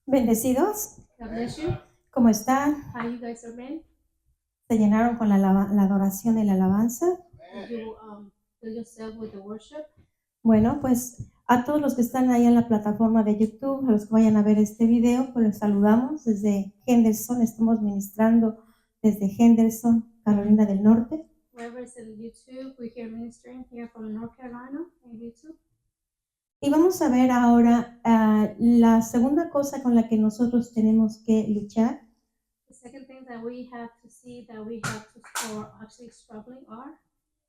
Bendecidos, God bless you. ¿cómo están? How you guys are been? ¿Se llenaron con la adoración y la alabanza? Did you fill yourself with the worship? Bueno, pues a todos los que están ahí en la plataforma de YouTube, a los que vayan a ver este video, pues les saludamos desde Henderson. Estamos ministrando desde Henderson, Carolina del Norte. Whoever's in YouTube, we're here ministering here from North Carolina in YouTube. Y vamos a ver ahora la segunda cosa con la que nosotros tenemos que luchar. The second thing that we have to see that we have to or actually struggling are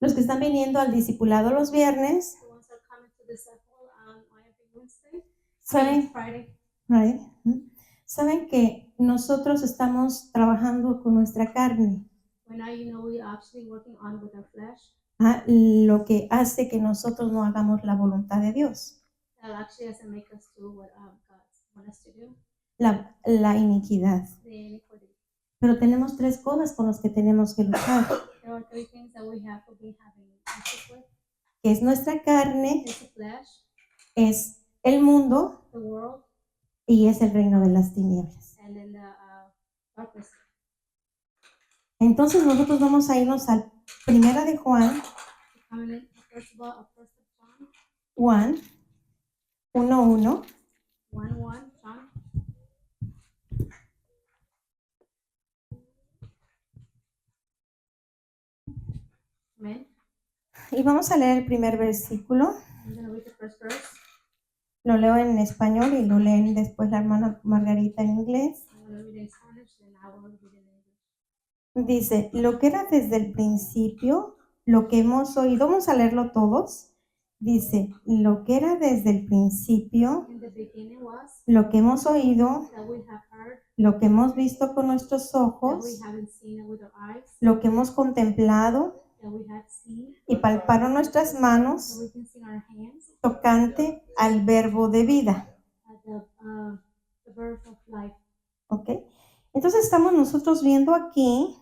Los que están viniendo al discipulado los viernes, the ones that are coming to the circle on every Wednesday, saben, Friday. right? Saben que nosotros estamos trabajando con nuestra carne, Well, now you know we're actually working on with our flesh. lo que hace que nosotros no hagamos la voluntad de Dios, That actually doesn't make us do what God wants us to do. la iniquidad. The iniquity. Pero tenemos tres cosas con las que tenemos que luchar, There are three things that we have to be having issues with. que es nuestra carne, It's the flesh, es el mundo the world, y es el reino de las tinieblas. and then the darkness. Entonces nosotros vamos a irnos al Primera de Juan, Coming in, first of all, first of John, 1:1. 1:1, John. Amen. Y vamos a leer el primer versículo. I'm going to read the first verse. Lo leo en español y lo leen después la hermana Margarita en inglés. I'm going to read it in Spanish, and I will read it in English. Dice, lo que era desde el principio, lo que hemos oído, vamos a leerlo todos. Dice, lo que era desde el principio, In the beginning was lo que hemos oído, that we have heard, lo que hemos visto con nuestros that we ojos, haven't seen it with our eyes, lo que hemos contemplado that we have seen, y palparon nuestras that manos we can see in our hands, tocante al verbo de vida. at the birth of life. ¿Ok? Entonces estamos nosotros viendo aquí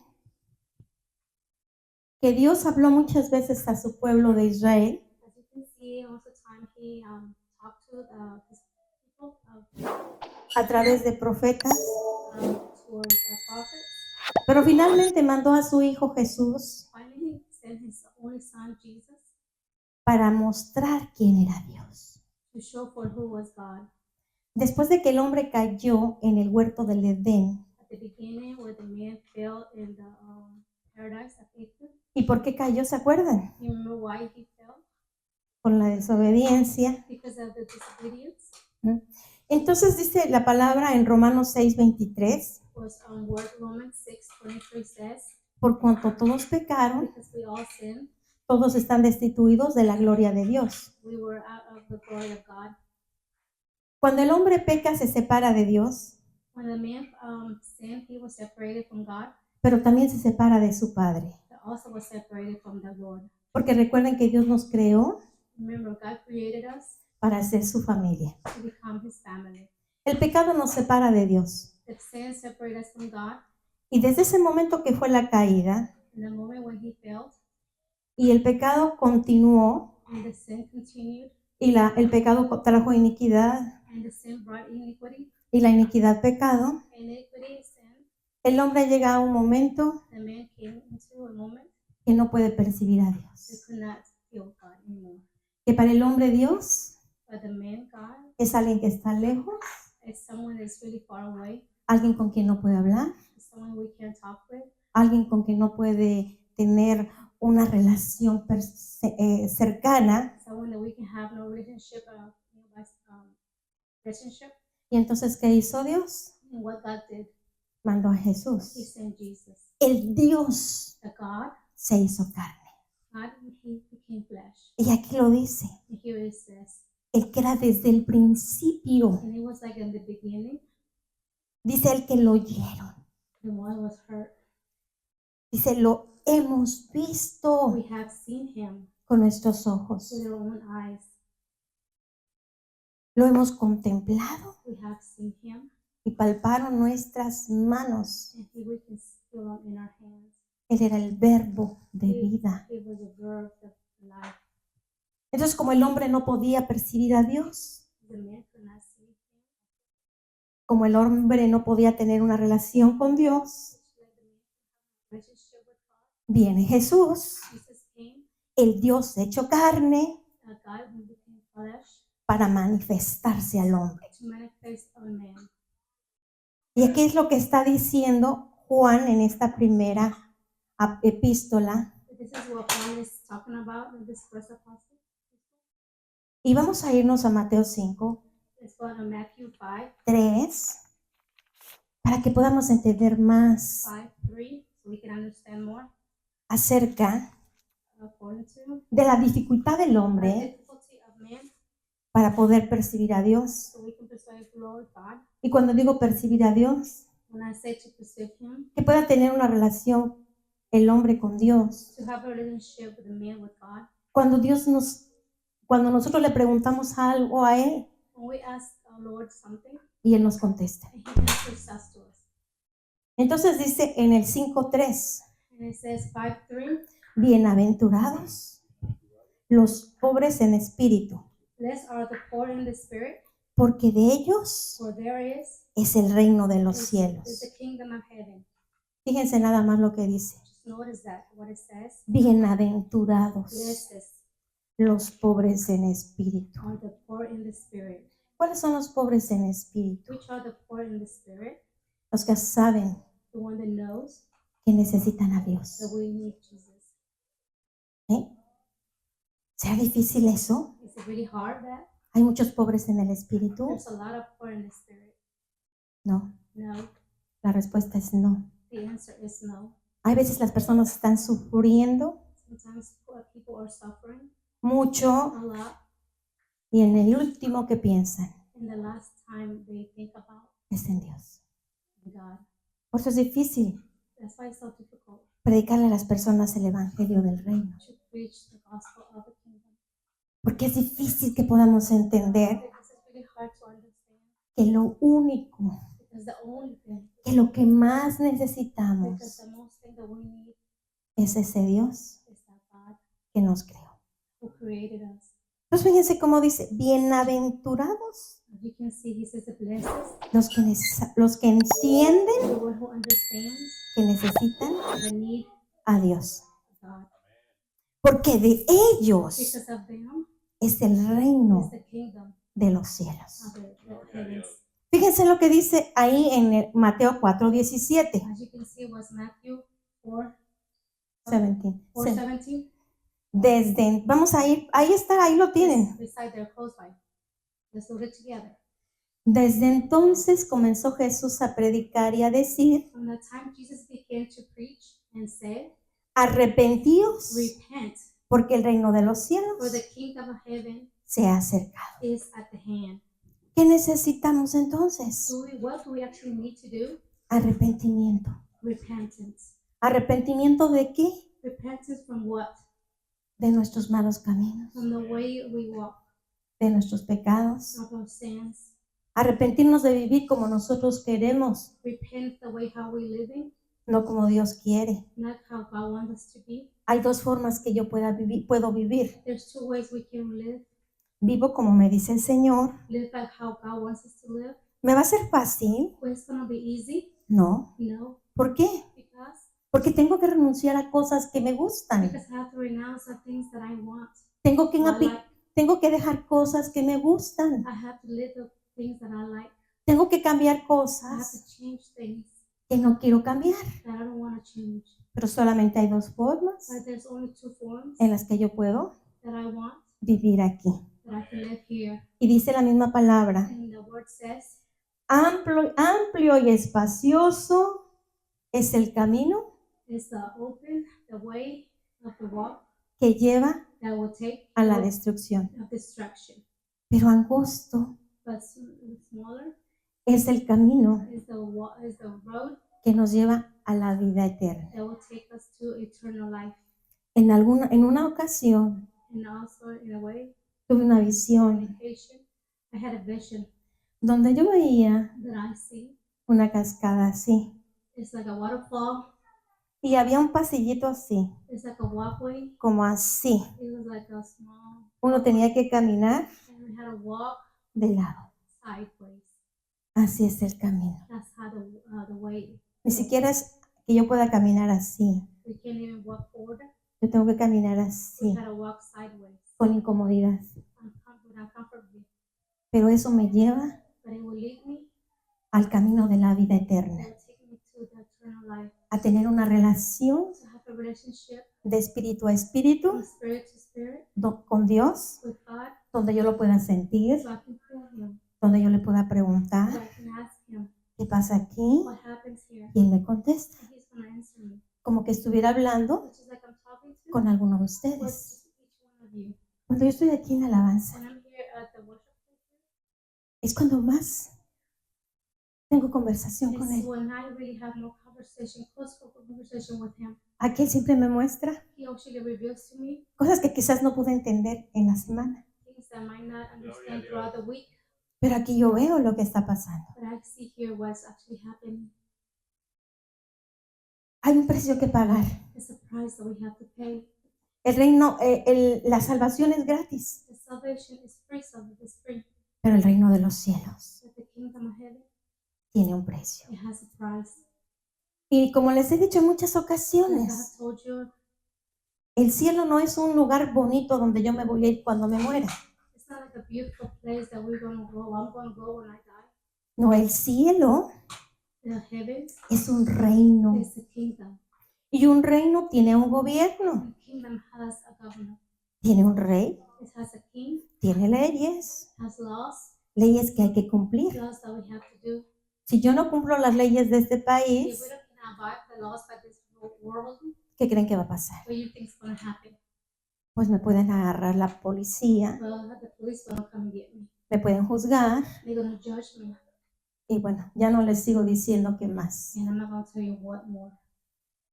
que Dios habló muchas veces a su pueblo de Israel As you can see, most of the time he talked to his people a través de profetas, towards prophets. pero finalmente mandó a su Hijo Jesús Finally, he sent his only son Jesus para mostrar quién era Dios. to show for who was God. Después de que el hombre cayó en el huerto del Edén, At the beginning, where the man fell in the paradise of Eden, ¿y por qué cayó? ¿Se acuerdan? you remember why he fell? Por la desobediencia. Because of the disobedience. Entonces dice la palabra en Romanos 6:23, Was word Romans 6:23 says, por cuanto todos pecaron, because we all sinned, todos están destituidos de la gloria de Dios. we were out of the glory of God. Cuando el hombre peca se separa de Dios, When the man sinned, he was separated from God, pero también se separa de su Padre. but also was separated from the Lord. Porque recuerden que Dios nos creó Remember, God created us para ser su familia. to become his family. El pecado nos separa de Dios. The sin separated us from God. Y desde ese momento que fue la caída In the moment when he failed, y el pecado continuó and the sin continued, y el pecado trajo iniquidad and the sin brought iniquity, y la iniquidad pecado, iniquity, sin, el hombre llega a un momento the man came into a moment que no puede percibir a that Dios. could not feel God anymore. Que para el hombre Dios But the man, God, es alguien que está lejos, is someone that's really far away, alguien con quien no puede hablar, is someone we can't talk with, alguien con quien no puede tener una relación cercana. someone that we can have no relationship, relationship. Y entonces, ¿qué hizo Dios? And what God did, Mandó a he Jesús. sent Jesus. El Dios The God, se hizo carne. God, he became flesh. Y aquí lo dice, And here it says, el que era desde el principio. and it was like in the beginning, Dice el que lo oyeron. the one was hurt. Dice, lo hemos visto We have seen him con nuestros ojos. with our own eyes. Lo hemos contemplado We have seen him y palparon nuestras manos. and we can feel them in our hands. Él era el verbo de vida. It was a verb of life. Entonces, como el hombre no podía percibir a Dios, The man could not see him, como el hombre no podía tener una relación con Dios, which led the man to have a relationship with God. viene Jesús, Jesus came, el Dios hecho carne, a God who became flesh, para manifestarse al hombre. to manifest a man. Y aquí es lo que está diciendo Juan en esta primera epístola. This is what Paul is talking about in this first apostle. Y vamos a irnos a Mateo 5, Let's go to Matthew 5, 3, para que podamos entender más 5, 3, so we can understand more acerca according to de la dificultad del the hombre difficulty of man, para poder percibir a Dios. so we can perceive Lord God. Y cuando digo percibir a Dios, When I say to perceive Him, que pueda tener una relación el hombre con Dios. to have a relationship with the man with God. Cuando nosotros le preguntamos algo a Él When we ask our Lord something, y Él nos contesta. and He answers us to us. Entonces dice en el 5:3, And it says 5:3, bienaventurados los pobres en espíritu, blessed are the poor in the spirit, porque de ellos for there es el reino de los is cielos. the kingdom of heaven. Fíjense nada más lo que dice. Just notice that, what it says. Bienaventurados Blessed los pobres en espíritu. are the poor in the spirit. ¿Cuáles son los pobres en espíritu? Which are the poor in the spirit? Los que saben The one that knows que necesitan a Dios. that we need Jesus. ¿Eh? ¿Será difícil eso? Is it really hard that ¿Hay muchos pobres en el espíritu? there's a lot of poor in the spirit? No, No. la respuesta es no. The answer is no. Hay veces las personas están sufriendo Sometimes people are suffering mucho a lot, y en el último que piensan and the last time they think about es en Dios. God. Por eso es difícil That's why it's so difficult predicarle a las personas el evangelio del reino. to preach the gospel of the kingdom. Porque es difícil que podamos entender Because it's really hard to understand. que lo único, Because the only thing, que lo que más because necesitamos the most thing that we need es ese Dios is that God que nos creó. who created us. Entonces fíjense cómo dice, bienaventurados As you can see, He says the blessed, los que entienden the one who understands que necesitan the need a Dios. of God. Porque de ellos Because of them es el is reino the kingdom de los cielos. of the heavens. Fíjense lo que dice ahí en el Mateo 4:17. As you can see, it was Matthew 4, 17. 4:17. Vamos a ir, ahí está, ahí lo tienen. Beside there, close by. Let's look it together. Desde entonces comenzó Jesús a predicar y a decir, From the time Jesus began to preach and said, arrepentíos, repent, porque el reino de los for cielos the kingdom of heaven se ha acercado. is at the hand. ¿Qué necesitamos entonces? So what do we actually need to do? Arrepentimiento. Repentance. ¿Arrepentimiento de qué? Repentance from what? De nuestros malos caminos, From the way we walk, de nuestros pecados. of our sins. Arrepentirnos de vivir como nosotros queremos, Repent the way how we living, no como Dios quiere. not how God wants us to be. Hay dos formas que yo puedo vivir. There's two ways we can live. Vivo como me dice el Señor. Live like how God wants us to live. ¿Me va a ser fácil? Well, it's gonna be easy. No. No, ¿Por qué? because Porque tengo que renunciar a cosas que me gustan. I have to renounce the things that I want. Tengo que, I like. tengo que dejar cosas que me gustan. I have to live the things that I like. Tengo que cambiar I have cosas to change things que no quiero cambiar. that I don't want to change. Pero solamente hay dos formas But there's only two forms en las que yo puedo that I want, vivir aquí. that I can live here. Y dice la misma palabra. And the word says, Amplio y espacioso es el camino it's the open, the way of the walk que lleva that will take a la out destrucción. of destruction. Pero angosto But smaller es el camino is the road que nos lleva a la vida eterna. that will take us to eternal life. En una ocasión And also, in a way, tuve una visión I had a vision donde yo veía that I see una cascada así. It's like a waterfall. Y había un pasillito así, It's like a walkway. como así. It was like a small. Uno tenía que caminar And we had to walk de lado. sideways. Así es el camino. That's how the way. Ni siquiera es que yo pueda caminar así. We can't even walk forward. Yo tengo que caminar We así, had to walk sideways. con incomodidad. Uncomfortably. Pero eso me lleva But it will lead me. al camino de la vida It eterna. will take me to the eternal life. A tener una relación To have a relationship de espíritu a espíritu from spirit to spirit con Dios, with God. donde yo lo pueda sentir, So I can feel Him. donde yo le pueda So preguntar I can ask Him qué pasa aquí, what happens here. y Él me contesta, And He's going to answer me. como que estuviera hablando Which is like I'm talking to con alguno de with ustedes. each one of you. Cuando yo estoy aquí en la alabanza, When I'm here at the worship place, es cuando más tengo conversación con it's Él. when I really have more conversation, close conversation with Him. Aquí Él siempre me muestra He actually reveals to me cosas que quizás no pude entender en la semana, things that I might not understand throughout the week, pero aquí yo veo lo que está pasando. but I see here what's actually happening. Hay un precio que pagar. It's a price that we have to pay. El reino, la salvación es gratis, The salvation is free, salvation is free. pero el reino de los cielos But the kingdom of heaven, tiene un precio. it has a price. Y como les he dicho en muchas Like I ocasiones, have told you, el cielo no es un lugar bonito donde yo me voy a ir cuando me muera. it's not like a beautiful place that we're going to go. I'm going to go when I die. No, el cielo The heavens es un reino. is the kingdom. Y un reino tiene un gobierno, The kingdom has a governor. tiene un rey, It has a king, tiene leyes, has laws, leyes que hay que cumplir. laws that we have to do. Si yo no cumplo las leyes de este If país, we don't abide the laws by this world, ¿qué creen que va a pasar? what do you think is going to happen? Pues me pueden agarrar la policía, Well, the police going to come and get me. me pueden juzgar They're going to judge me. y bueno, ya no les sigo diciendo qué más. And I'm not going to tell you what more.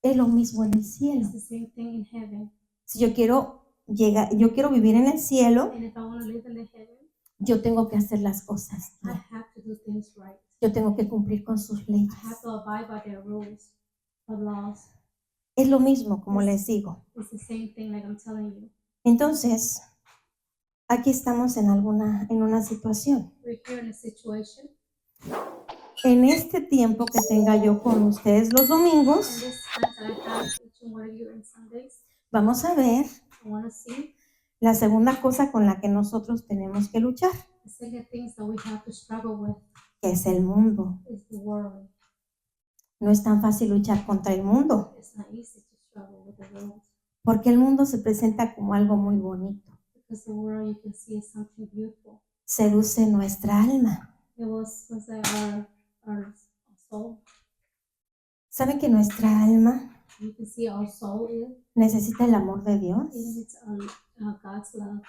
Es lo mismo en el cielo. It's the same thing in heaven. Si yo quiero vivir en el cielo, And if I want to live in the heaven, yo tengo que hacer las cosas I bien. have to do things right. Yo tengo que cumplir con sus leyes. I have to abide by their rules or laws. Es lo mismo, como les digo. It's the same thing like I'm telling you. Entonces, aquí estamos en una situación. We're here in a situation. En este tiempo que tenga yo con ustedes los And domingos, this time that I have each and one of you on Sundays, vamos a ver I want to see la segunda cosa con la que nosotros tenemos que luchar, the second things that we have to struggle with que es el mundo. is the world. No es tan fácil luchar contra el mundo, It's not easy to struggle with the world porque el mundo se presenta como algo muy bonito. because the world you can see is something beautiful. Seduce nuestra alma. It was like our soul. ¿Saben que nuestra alma You can see our soul necesita el amor de Dios? is God's love.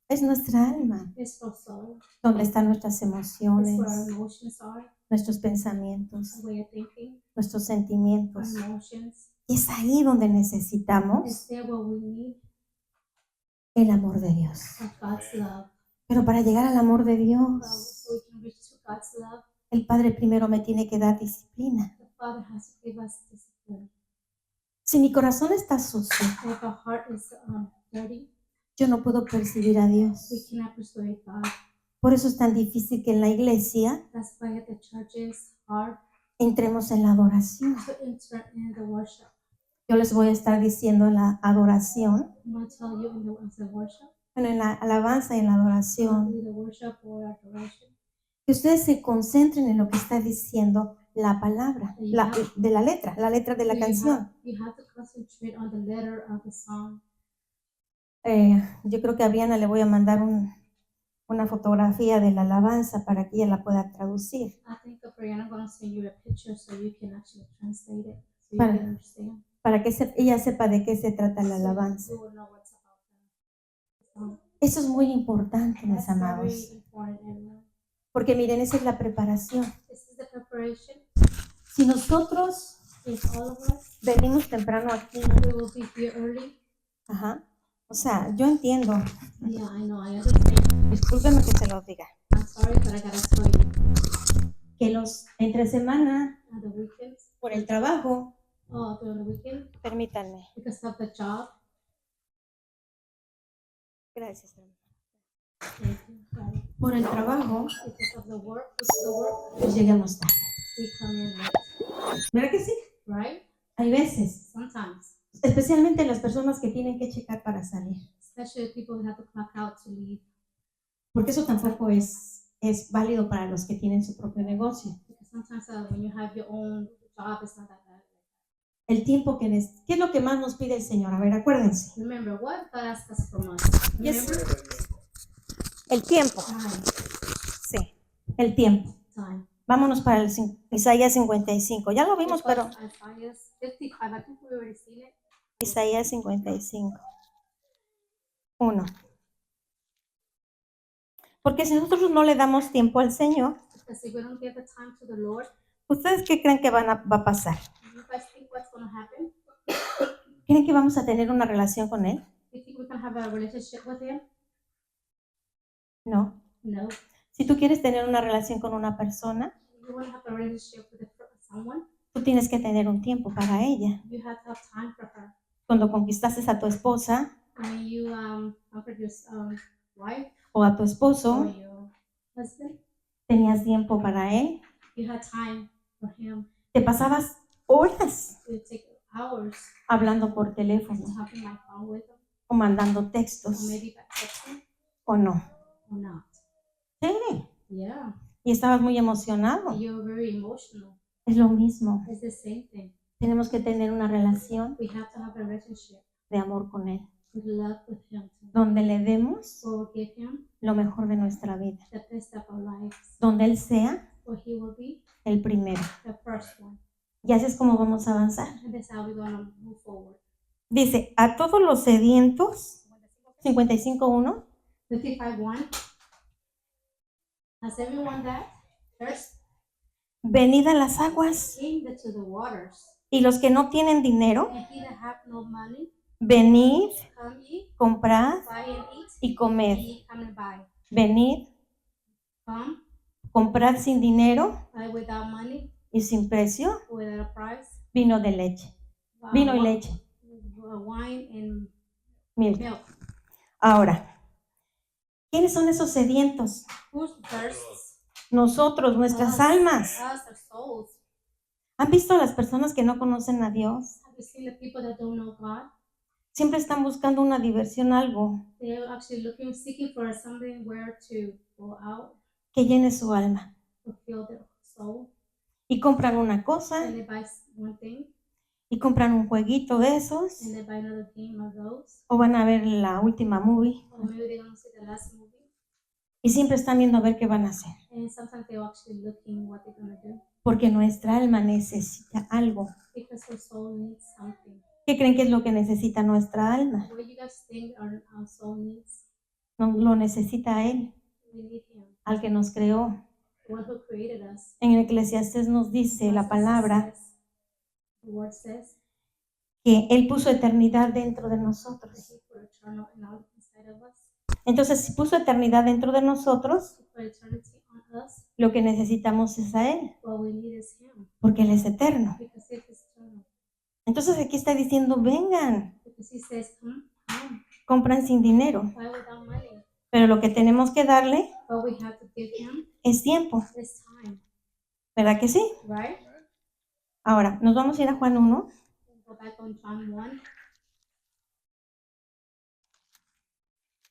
Es nuestra alma, It's our soul. donde están nuestras It's emociones, where our emotions are, nuestros pensamientos, our way of thinking, nuestros our sentimientos. emotions. Y es ahí donde necesitamos It's there where we need el amor de Dios. God's love. Pero para llegar al amor de Well, Dios, so we can reach to God's love, el Padre primero me tiene que dar disciplina. the Father has to give us discipline. Si mi corazón está sucio, If our heart is dirty, yo no puedo percibir a we Dios. cannot persuade God. Por eso es tan difícil que en la iglesia That's why at the church is hard entremos en la adoración. to enter in the worship. Yo les voy a estar diciendo en la adoración, I'm going to tell you in the worship, bueno, en la alabanza y en la adoración, either worship or adoration, que ustedes se concentren en lo que está diciendo la palabra, de la letra de la canción. you have to concentrate on the letter of the song. Yo creo que a Brianna le voy a mandar una fotografía de la alabanza para que ella la pueda traducir, I think of Brianna, I'm going to send you a picture so you can actually translate it, so you Para- can understand. para que ella sepa de qué se trata la So alabanza. you will know what's about the song. Eso es muy importante, mis That's very amados, important, everyone. porque miren, esa es la preparación. This is the preparation. Si nosotros If all of us, venimos temprano aquí, we will be here early. ajá, o sea, yo entiendo, Yeah, I know, I understand. discúlpeme que se lo diga, I'm sorry, but I gotta tell you. que los entre semana, the weekends, por el trabajo, during the weekend, permítanme, because of the job. gracias, hermano. Thank you. Sorry. Por el trabajo, Because of the work, pues llegamos tarde. we come in late, ¿Verdad que sí? right? Hay veces, Sometimes, especialmente las personas que tienen que checar para salir, especially people who have to clock out to leave, porque eso tampoco es válido para los que tienen su propio negocio. because sometimes when you have your own job, it's not that bad. El tiempo que ¿qué es lo que más nos pide el Señor? A ver, acuérdense. Remember, what God asks us from us? Yes. Remember? El tiempo. Time. Sí, el tiempo. Time. Vámonos para el Isaías 55. Ya lo vimos, pero Isaiah 55, I think we already seen it. Isaías 55. 1. Porque si nosotros no le damos tiempo al Señor, Because if we don't give the time to the Lord, ¿ustedes qué creen que va a pasar? you guys think what's going to happen? ¿Creen que vamos a tener una relación con Él? You think we can have a relationship with Him? No. No. Si tú quieres tener una relación con una persona, If you want to have a relationship with someone, tú tienes que tener un tiempo para ella. you have to have time for her. Cuando conquistaste a tu esposa When you offered your wife o a tu or esposo, your husband, tenías tiempo para él. you had time for him. Te pasabas horas You would take hours hablando por teléfono talking my phone with him, o mandando or textos maybe by texting, o no. or not. Sí. Yeah. Y estabas muy emocionado. You're very emotional. Es lo mismo. It's the same thing. Tenemos que tener una relación We have to have a relationship de amor con Él, with love with him too. donde le demos Or give him lo mejor de nuestra vida, the best of our lives. donde Él sea Or he will be el primero. the first one. Y así es como vamos a avanzar. And that's how we're going to move forward. Dice, a todos los sedientos, 55:1, 55:1. Has everyone that thirst venid a las aguas, came to the waters? y los que no tienen dinero, And he that have no money, venid, come ye, comprad buy and eat, y comed. and ye come and buy. Venid, Come, comprad sin dinero buy without money, y sin precio without a price, vino de leche, vino y wi- leche, wine and milk. milk. Ahora, ¿quiénes son esos sedientos? Who thirsts? Nosotros, nuestras Us, almas. us, our souls. ¿Han visto a las personas que no conocen a Dios? Have you seen the people that don't know God? Siempre están buscando una diversión, algo They're actually seeking for something where to go out, que llene su alma. fulfill their soul. Y compran una cosa, And they buy one thing, y compran un jueguito de esos, and they buy another game of those. o van a ver la última movie, Or maybe they're going to see the last movie. y siempre están viendo a ver qué van a hacer. And sometimes they're actually looking what they're going to do. Porque nuestra alma necesita algo. Because our soul needs something. ¿Qué creen que es lo que necesita nuestra alma? What do you guys think our soul needs? No, lo necesita a Él, We need Him, al que nos creó. the one who created us. En el Eclesiastés nos dice la palabra The word says que Él puso eternidad dentro de that nosotros. He put eternal inside of us. Entonces, si puso eternidad dentro de nosotros, He put eternity on us. lo que necesitamos es a Él, What we need is Him, porque Él es eterno. because He is eternal. Entonces aquí está diciendo, vengan, Because He says, come, compran sin dinero, buy without money. pero lo que tenemos que darle What we have to give Him es tiempo, is time, ¿verdad que sí? right? Ahora, nos vamos a ir a Juan 1. Go back on John 1.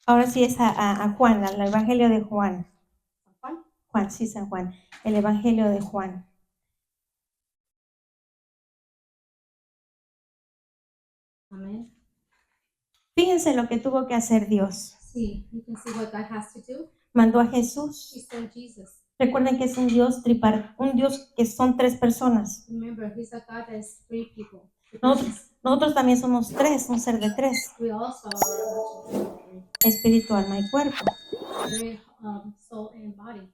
Ahora sí es a Juan, al Evangelio de Juan. Juan. Juan, sí, San Juan, el Evangelio de Juan. Amen. Fíjense lo que tuvo que hacer Dios. See, you can see what God has to do. Mandó a He Jesús. sent Jesus. Recuerden que es un Dios un Dios que son tres personas. Remember, He's a God that is three people. Nosotros también somos tres, un ser de tres, We also are espíritu, alma y cuerpo. very soul and body.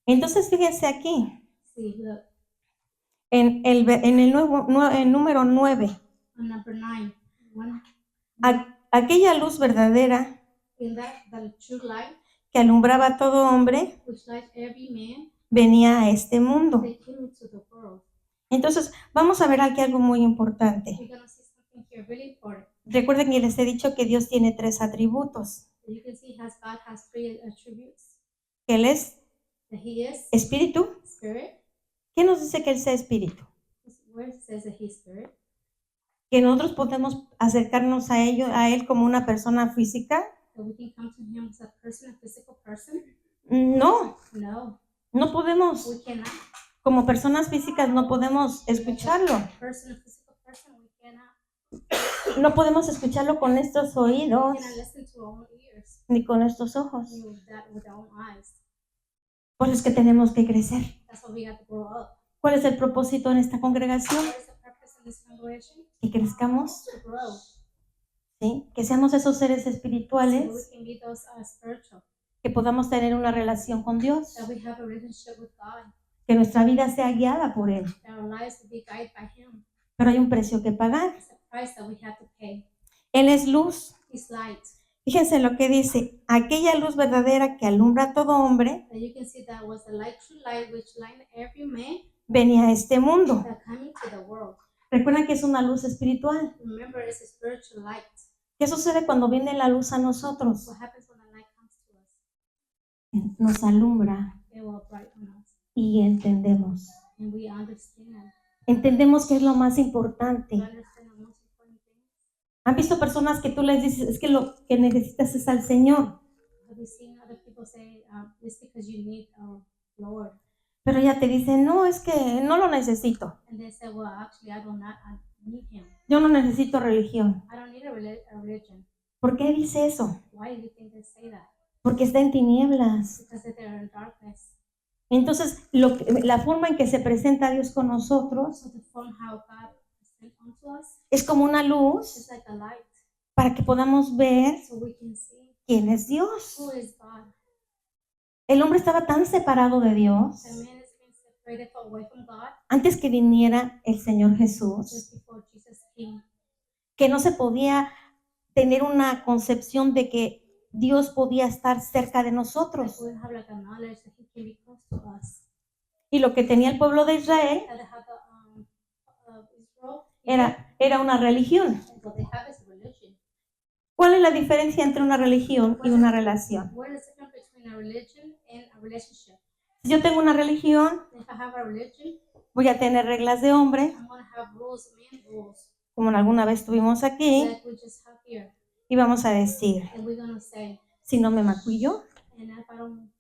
Entonces fíjense aquí, See, look, en el número 9, on number 9, one, aquella luz verdadera in that the true light, que alumbraba a todo hombre which lights every man, venía a este mundo. They came into the world. Entonces, vamos a ver aquí algo muy importante. We're gonna see something here really important. Recuerden que les he dicho que Dios tiene 3 atributos. You can see God has 3 attributes. Que Él es That He is espíritu. Spirit. ¿Qué nos dice que Él sea espíritu? Where it says that He's Spirit. Que nosotros podemos acercarnos a Él como una persona física. That we can come to Him as a person, a physical person. No, No, no podemos. we cannot. Como personas físicas no podemos escucharlo. Person, a physical person, we cannot. No podemos escucharlo con estos We oídos cannot listen to our own ears. ni con estos ojos. With our own eyes. Por eso es que tenemos que crecer. That's why we have to grow up. ¿Cuál es el propósito en esta congregación? What is the purpose of this congregation? Que crezcamos, To grow. ¿sí? Que seamos esos seres So we espirituales, can be those spiritual. que podamos tener una relación con Dios, That we have a relationship with God. que nuestra vida sea guiada por Él. That our lives will be guided by Him. Pero hay un precio que pagar. It's a price that we have to pay. Él es luz. He's light. Fíjense lo que dice, aquella luz verdadera que alumbra a todo hombre, That you can see that was the light, true light, which lighted every man venía a este mundo. that came into the world. Recuerden que es una luz espiritual. Remember, it's a spiritual light. ¿Qué sucede cuando viene la luz a nosotros? What happens when the light comes to us? Nos alumbra It will brighten us. y entendemos. And we understand. Entendemos que es lo más importante. We understand the most important thing. ¿Han visto personas que tú les dices, es que lo que necesitas es al Señor? Have you seen other people say, it's because you need our Lord? Pero ella te dice, no, es que no lo necesito. And they say, well, actually, I need Him. Yo no necesito religión. I don't need a religion. ¿Por qué dice eso? Why do you think they say that? Porque está en tinieblas. Because they're in darkness. Entonces, la forma en que se presenta Dios con nosotros So the form how God sent unto us es como una luz is like a light, para que podamos ver so we can see quién es Dios. who is God. El hombre estaba tan separado de Dios The man is being separated away from God antes que viniera el Señor Jesús, just before Jesus came. que no se podía tener una concepción de que Dios podía estar cerca de Like nosotros. we have like a knowledge that He can be close to us. Y lo que tenía el pueblo de Israel That they have Israel, era una religión. what they have is a religion. ¿Cuál es la diferencia entre una religión y una relación? What is the difference between a religion and a relationship? Si yo tengo una religión, If I have a religion, voy a tener reglas de hombre, I'm going to have rules, man rules, como alguna vez tuvimos aquí, like we just have here. y vamos a decir, And we're going to say, si no me maquillo, and if I don't,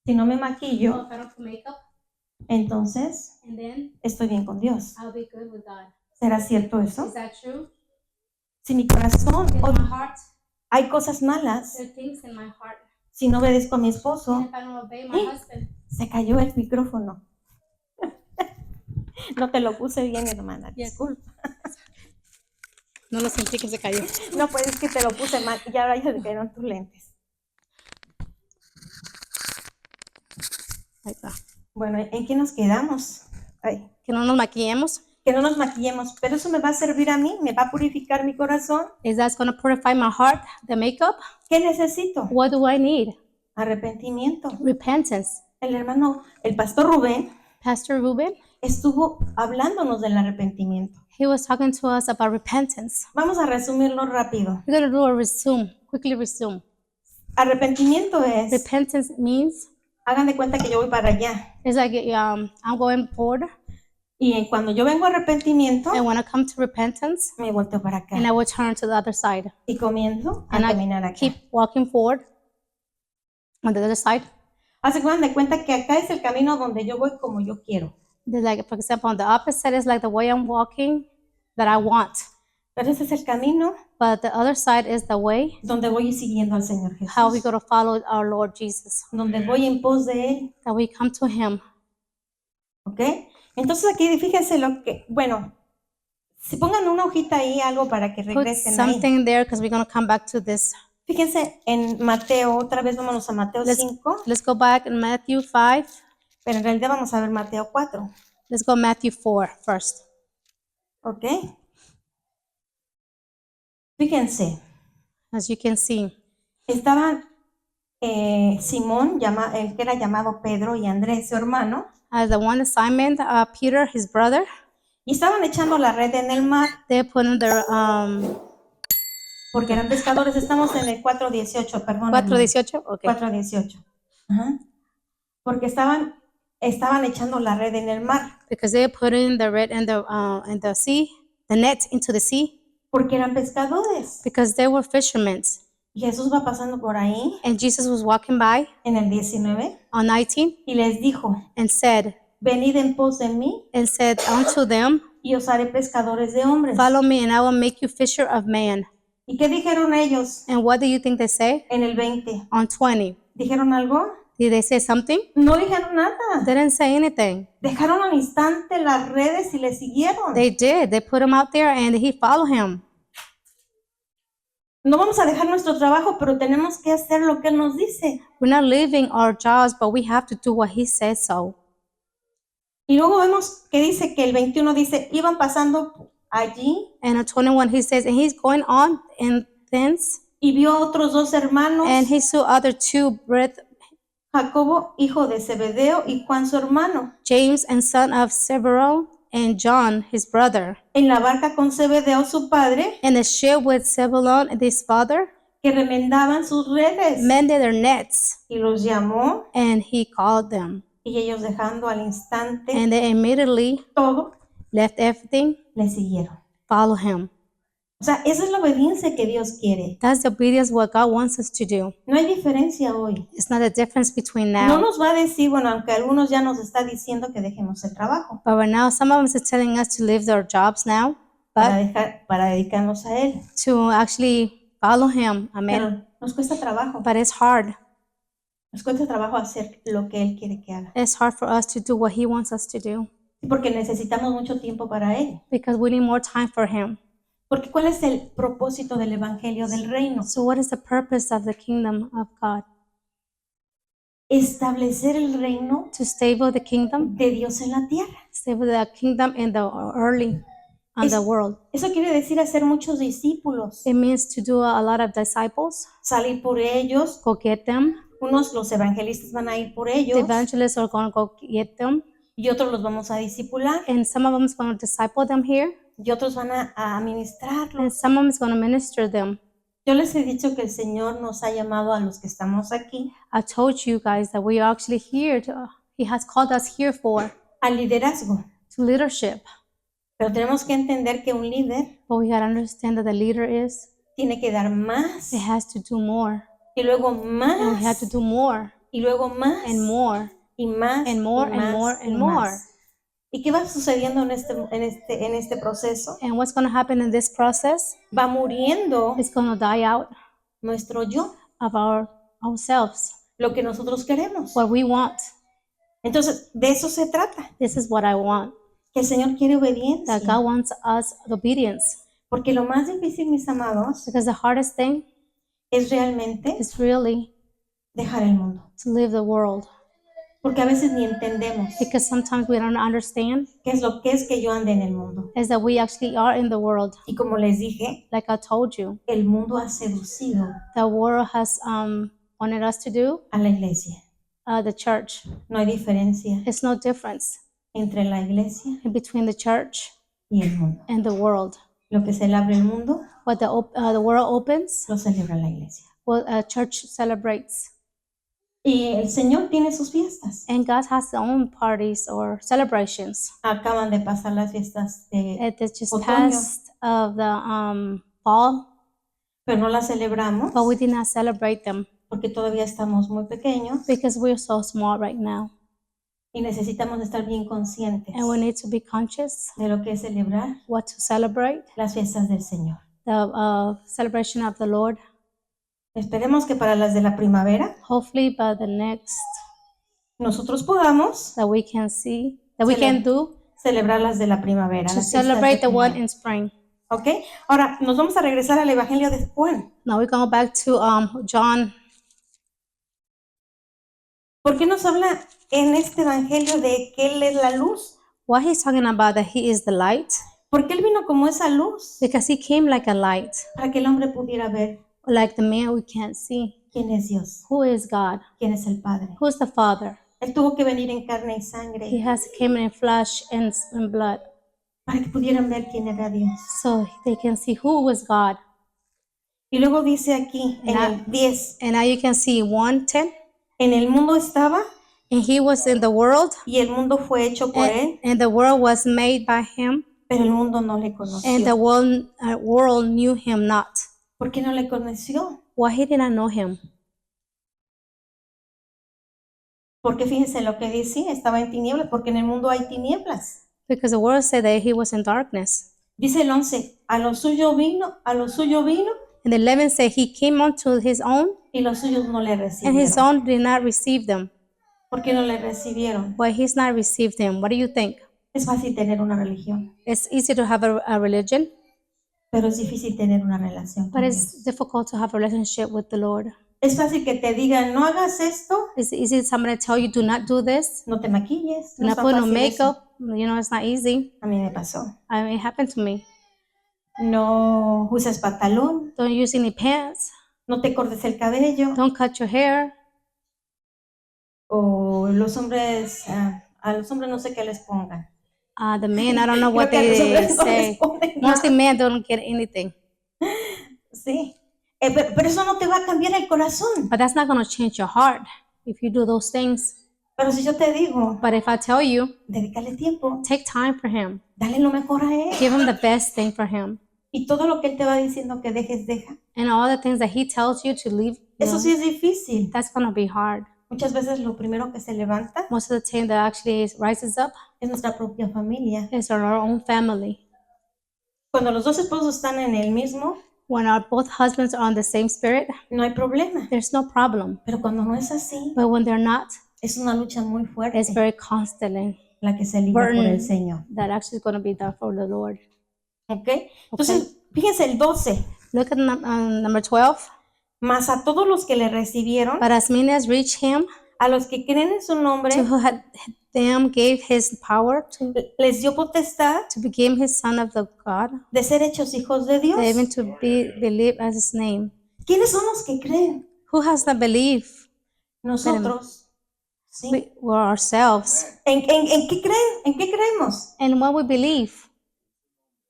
si no me maquillo, if I don't put makeup, entonces and then estoy bien con Dios. I'll be good with God. ¿Será cierto eso? Is that true? Si mi corazón In o my heart, hay cosas malas, there are things in my heart. si no obedezco a mi And esposo, if I don't obey my husband, se cayó el micrófono. No te lo puse bien, hermana. Yes. Disculpa. no lo sentí que se cayó. No, pues es que te lo puse mal y ahora ya se cayeron tus lentes. Ahí está. Bueno, ¿en qué nos quedamos? Ay, Que no nos maquillemos. que no nos maquillemos, pero eso me va a servir a mí, me va a purificar mi corazón. Is that going to purify my heart? The makeup? ¿Qué necesito? What do I need? Arrepentimiento. Repentance. El pastor Rubén Pastor Ruben, estuvo hablándonos del arrepentimiento. he was talking to us about repentance. Vamos a resumirlo rápido. We're going to do a resume, quickly resume. Arrepentimiento es, Repentance means hagan de cuenta que yo voy para allá. it's like I'm going forward, Y cuando yo vengo a arrepentimiento, and when I come to repentance, me volteo para acá. and I will turn to the other side, Y comienzo a and caminar I acá. keep walking forward on the other side. Hagan de cuenta que acá es el camino donde yo voy como yo quiero. There's like, for example, on the opposite is like the way I'm walking that I want, Pero ese es el camino but the other side is the way donde voy siguiendo al Señor how we Jesús. go to follow our Lord Jesus, Donde voy en pos de Él. that we come to Him. ¿Ok? Entonces aquí fíjense lo que, bueno, si pongan una hojita ahí, algo para que Put regresen ahí. something there because we're going to come back to this. Fíjense en Mateo, otra vez vámonos a Mateo 5, Let's go back in Matthew 5. pero en realidad vamos a ver Mateo 4. Let's go Matthew 4 first. ¿Ok? Fíjense, As you can see, estaban Simón, el que era llamado Pedro, y Andrés, su hermano, The one is Simon, Peter, his brother. y estaban echando la red en el mar They put in their porque eran pescadores. Estamos en el 4:18, perdón. 4:18. Okay. 4:18. Ajá. Porque estaban echando la red en el mar, Because they put in the red in the sea, the net into the sea, porque eran pescadores. because they were fishermen. Y Jesús va pasando por ahí And Jesus was walking by en el 19 on 19 y les dijo, and said venid en pos de mí unto them, y os haré pescadores de hombres. follow me and I will make you fisher of men. ¿Y qué dijeron ellos And what do you think they say en el 20? on 20? ¿Dijeron algo? Did they say something? No dijeron nada. They didn't say anything. Dejaron al instante las redes y le siguieron. They did. They put him out there and he followed him. No vamos a dejar nuestro trabajo, pero tenemos que hacer lo que Él nos dice. We're not leaving our jobs, but we have to do what he says so. Y luego vemos que dice que el 21 dice, iban pasando allí And at 21 he says, and he's going on in thence, y vio a otros dos hermanos, and he saw other two brethren, Jacobo, hijo de Zebedeo, y Juan, su hermano, James and son of Zebedee, and John his brother, en la barca con Zebedeo, su padre, in the ship with Zebulun his father, que remendaban sus redes. mended their nets, Y los llamó, and he called them. y ellos dejando al instante And they immediately todo, left everything, le siguieron. follow him. O sea, esa es la obediencia que Dios quiere. That's the obedience what God wants us to do. No hay diferencia hoy. It's not a difference between No now. nos va a decir, bueno, aunque algunos ya nos está diciendo que dejemos el trabajo But right now, some of us are telling us to leave their jobs now, but para dedicarnos a Él. to actually follow him. Amen. Pero nos cuesta trabajo. But it's hard. Nos cuesta trabajo hacer lo que Él quiere que haga. It's hard for us to do what he wants us to do Porque necesitamos mucho tiempo para Él. because we need more time for him. Porque ¿cuál es el propósito del Evangelio del Reino? So what is the purpose of the kingdom of God? Establecer el reino To stable the kingdom, de Dios en la tierra. stable the kingdom in the early on the world. Eso quiere decir hacer muchos discípulos, It means to do a lot of disciples, salir por ellos. go get them. Los evangelistas van a ir por The ellos evangelists are going to go get them, y otros los vamos a discipular and some of them is going to disciple them here, y otros van a ministrarlos. and some of them is going to minister them. Yo les he dicho que el Señor nos ha llamado a los que estamos aquí I told you guys that we are actually here he has called us here for al liderazgo, to leadership. pero tenemos que entender que un líder But we got to understand that the leader tiene que dar más it has to do more, y luego and we have to más do more y luego más and more y más and more y and más more y and más. more. ¿Y qué va sucediendo en este proceso? And what's going to happen in this process Va muriendo is going to die out nuestro yo, of ourselves, lo que nosotros queremos. what we want. Entonces, de eso se trata, This is what I want. que el Señor quiere That obediencia. God wants us obedience. Porque lo más difícil, mis amados, Because the hardest thing es realmente is really dejar el mundo. to leave the world. Porque a veces ni entendemos Because sometimes we don't understand qué es lo que es que yo ande en el mundo. is that we actually are in the world. Y como les dije, Like I told you, el mundo ha seducido the world has wanted us to do a la iglesia. the church. No hay diferencia It's no difference entre la iglesia in between the church y el mundo. and the world. Lo que celebra el mundo, What the world opens, lo celebra la iglesia. what a church celebrates. Y el Señor tiene sus fiestas. And God has their own parties or celebrations. Acaban de pasar las fiestas de It just otoño, passed of the fall, pero no las celebramos but we did not celebrate them porque todavía estamos muy pequeños because we're so small right now. y necesitamos estar bien conscientes And we need to be conscious de lo que es celebrar what to celebrate, las fiestas del Señor. the celebration of the Lord. Esperemos que para las de la primavera Hopefully by the next nosotros podamos that we can see, that we can do celebrar las de la primavera. to las fiestas de celebrate the one primavera. in spring. ¿Ok? Ahora nos vamos a regresar al Evangelio de Juan. Now we go back to John. ¿Por qué nos habla en este Evangelio de que Él es la luz? What he's talking about that he is the light, Porque Él vino como esa luz because he came like a light, para que el hombre pudiera ver like the man we can't see. ¿Quién es Dios? Who is God? ¿Quién es el Padre? Who is the Father? Él tuvo que venir en carne y He sangre came in flesh and blood, para que pudieran ver quién era Dios. so they can see who was God. Y luego dice aquí en Now- el 10, And now you can see 1:10. en el mundo estaba And he was in the world, y el mundo fue hecho por él, and the world was made by him, pero el mundo no le and the conoció. world knew him not. ¿Por qué no le conoció? Why he did not know him? Porque fíjense lo que dice, estaba en tinieblas, porque en el mundo hay tinieblas. Because the world said that he was in darkness. Dice el 11, a lo suyo vino, And the 11 said he came unto his own, y los suyos no le and his recibieron. own did not receive them. ¿Por qué no le recibieron? Why he's not received them? What do you think? Es fácil tener una religión, It's easy to have a religion, pero es difícil tener una relación but con it's Dios. difficult to have a relationship with the Lord. Es fácil que te digan, no hagas esto, It's easy somebody to tell you, do not do this, no te maquilles. do No not está put no fácil eso. makeup. You know, it's not easy. A mí me pasó. I mean, it happened to me. No uses pantalón, Don't use any pants. no te cortes el cabello. Don't cut your hair. O los hombres, a los hombres no sé qué les pongan. The men, I don't know what Creo que a los they hombres no les say. ponen Mostly nada. men don't get anything. Sí. Pero eso no te va a cambiar el corazón. But that's not going to change your heart if you do those things. Pero si yo te digo, But if I tell you, dedícale tiempo, take time for him. dale lo mejor a él. Give him the best thing for him. Y todo lo que él te va diciendo que dejes, deja. And all the things that he tells you to leave, Eso sí es difícil. that's going to be hard. Muchas veces lo primero que se levanta Most of the time that actually rises up es nuestra propia familia. is our own family. Cuando los dos esposos están en el mismo, When our both husbands are on the same spirit, no hay problema. there's no problem. Pero cuando no es así, But when they're not, es una lucha muy fuerte it's very constantly la que se libra por el burden Señor. that actually is going to be done for the Lord. ¿Ok? Entonces, fíjense el 12. Look at number 12. Mas a todos los que le recibieron, But as many as reached him, a los que creen en su nombre, to who had them gave his power les dio potestad to become his son of the God, de ser hechos hijos de Dios. even to be believe as his name. ¿Quiénes son los que creen? Who has the belief? Nosotros. ¿Sí? We're ourselves. ¿En qué creen? ¿En qué creemos? And what we believe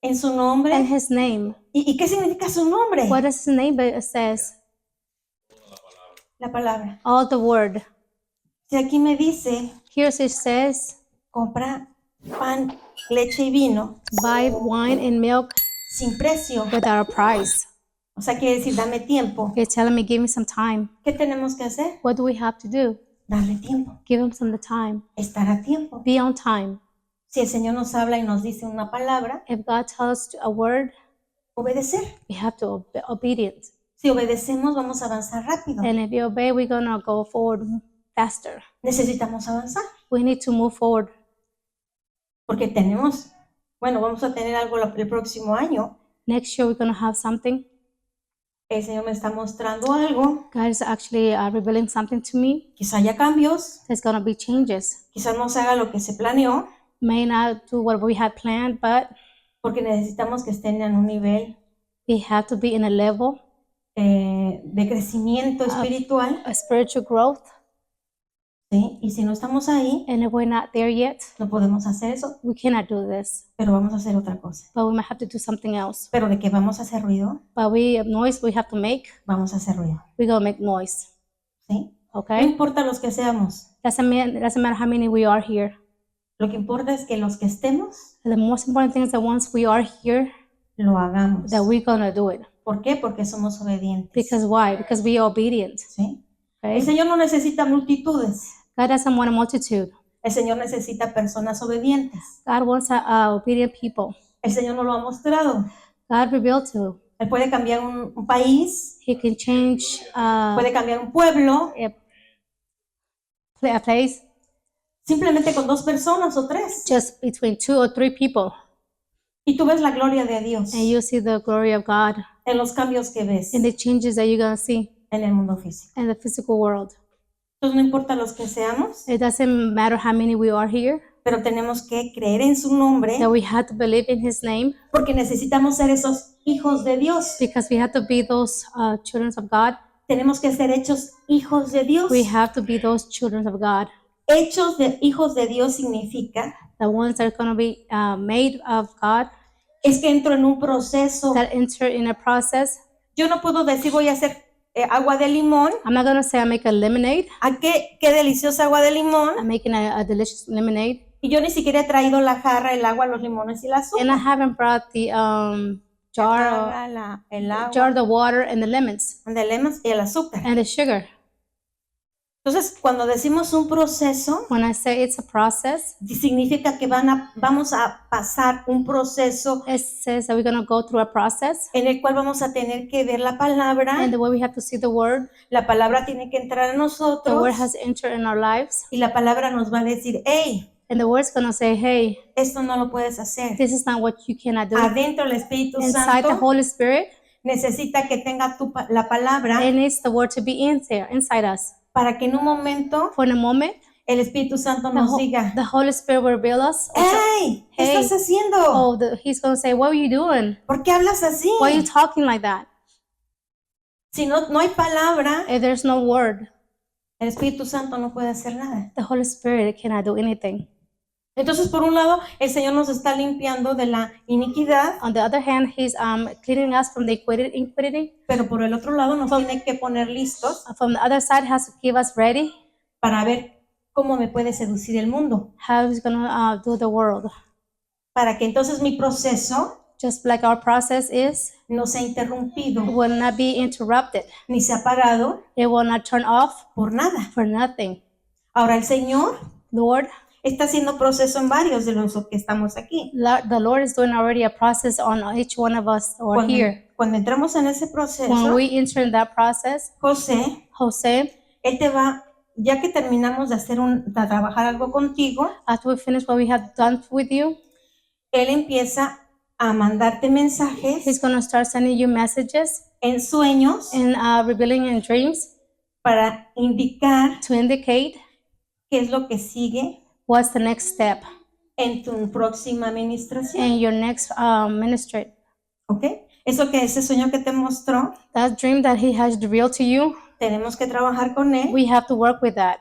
En su nombre. in his name. ¿Y qué significa su nombre? What does his name says? La palabra. All the word. Si aquí me dice, Here it says, compra pan, leche y vino buy wine and milk sin precio. without a price. O sea, quiere decir, dame tiempo. You're telling me, give me some time. ¿Qué tenemos que hacer? What do we have to do? Darle tiempo. Give him some time. Estar a tiempo. Be on time. Si el Señor nos habla y nos dice una palabra, If God tells us a word, obedecer. we have to be obedient. Si obedecemos, vamos a avanzar rápido. And if you obey, we're going to go forward faster. Necesitamos avanzar. We need to move forward Porque vamos a tener algo el próximo año. next year. We're going to have something. El Señor me está mostrando algo. God is actually revealing something to me. Quizá haya cambios. There's going to be changes. Quizás no se haga lo que se planeó. May not do what we had planned, but Porque necesitamos que estén en un nivel we have to be in a level de crecimiento espiritual. of spiritual growth. ¿Sí? Y si no estamos ahí, And if we're not there yet, no podemos hacer eso. we cannot do this. Pero vamos a hacer otra cosa. But we might have to do something else. Pero de que vamos a hacer ruido, But noise we have to make, vamos a hacer ruido. we're going to make noise. ¿Sí? No Okay? importa los que seamos. Doesn't matter how many we are here. Lo que importa es que los que estemos, The most important thing is that once we are here, lo hagamos. that we're going to do it. ¿Por qué? Porque somos obedientes. Because why? Because we are obedient. ¿Sí? Okay? El Señor no necesita multitudes. God doesn't want a multitude. El Señor necesita personas obedientes. God wants obedient people. El Señor nos lo ha mostrado. God revealed to. Él puede cambiar un país, He can change puede cambiar un pueblo, a place simplemente con 2 personas o 3. just between 2 or 3 people. Y tú ves la gloria de Dios And you see the glory of God en los cambios que ves and the changes that you're going to see en el mundo físico. in the physical world. Entonces no importa los que seamos, It doesn't matter how many we are here, pero tenemos que creer en su nombre that we have to believe in His name, porque necesitamos ser esos hijos de Dios. because we have to be those children of God. tenemos que ser hechos hijos de Dios. we have to be those children of God. Hechos de hijos de Dios significa The ones that are going to be made of God, es que entro en un proceso. that enter in a process. Yo no puedo decir voy a hacer agua de limón. I'm not going to say I make a lemonade. ¿A qué deliciosa agua de limón? I'm making a delicious lemonade. Y yo ni siquiera he traído la jarra, el agua, los limones y la And I azúcar. haven't brought the jar, El agua, jar, the water, and the lemons, de lemons y el azúcar. and the sugar. Entonces, cuando decimos un proceso, When I say it's a process, significa que vamos a pasar un proceso it says that we're going to go through a process. en el cual vamos a tener que ver la palabra. And the way we have to see the word La palabra tiene que entrar a the nosotros word has entered in our lives. y la palabra nos va a decir, hey, And the word's going to say, hey, esto no lo puedes hacer. this is not what you cannot do. Adentro el Espíritu Inside the Santo Holy Spirit, necesita que tenga la palabra it needs the word to be in there, inside us. para que en un momento For in a moment, el Espíritu Santo the, nos diga, the Holy Spirit will reveal us. hey, ¿qué Hey. estás haciendo? Oh, he's going to say, what are you doing? ¿Por qué hablas así? Why are you talking like that? Si no hay palabra, If there's no word, el Espíritu Santo no puede hacer nada. the Holy Spirit cannot do anything. Entonces, por un lado, el Señor nos está limpiando de la iniquidad, On the other hand, he's cleaning us from the iniquity. pero por el otro lado nos tiene que poner listos From the other side, has to keep us ready para ver cómo me puede seducir el mundo. how he's going to do the world. Para que entonces mi proceso Just like our process is, no sea interrumpido it will not be interrupted. ni sea parado It will not turn off por nada. for nothing. Ahora el Señor Lord, está haciendo proceso en varios de los que estamos aquí. the Lord is doing already a process on each one of us or here. Cuando entramos en ese When proceso, we enter in that process, José, Jose, él te va, ya que terminamos de trabajar algo contigo, after we finish what we have done with you, él empieza a mandarte mensajes he's going to start sending you messages en sueños and revealing in dreams para indicar to indicate qué es lo que sigue what's the next step en tu próxima administración. in your next ministry. ¿Ok? Eso que ese sueño que te mostró, That dream that he has revealed to you, tenemos que trabajar con él, we have to work with that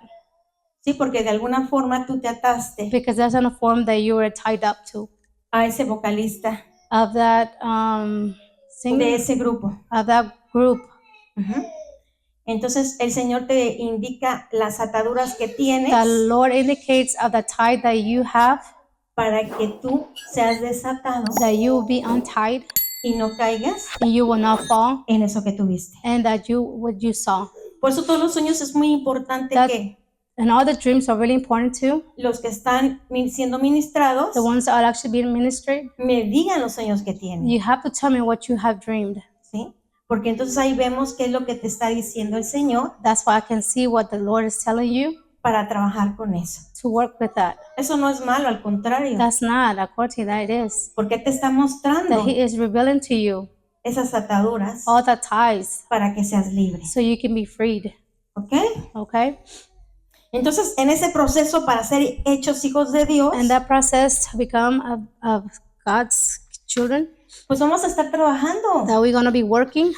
sí, porque de alguna forma tú te ataste because that's in a form that you were tied up to a ese vocalista of that de singer, ese grupo. of that group. Ujú. Entonces el Señor te indica las ataduras que tienes The Lord indicates of the tie that you have, para que tú seas desatado that you will be untied y no caigas and you will not fall, en eso que tuviste. and that what you saw. Por eso todos los sueños es muy importante That- que And all the dreams are really important too. los que están siendo ministrados The ones that are actually being ministered, me digan los sueños que tienen, you have to tell me what you have dreamed. ¿sí? Porque entonces ahí vemos qué es lo que te está diciendo el Señor That's why I can see what the Lord is telling you para trabajar con eso. to work with that. Eso no es malo, al contrario, That's not, according to that it is. porque te está That mostrando He is revealing to you esas ataduras all the ties para que seas libre, so you can be freed. ¿ok? Okay? Entonces, en ese proceso para ser hechos hijos de Dios, And that process to become of God's children, pues vamos a estar trabajando, that we're going to be working,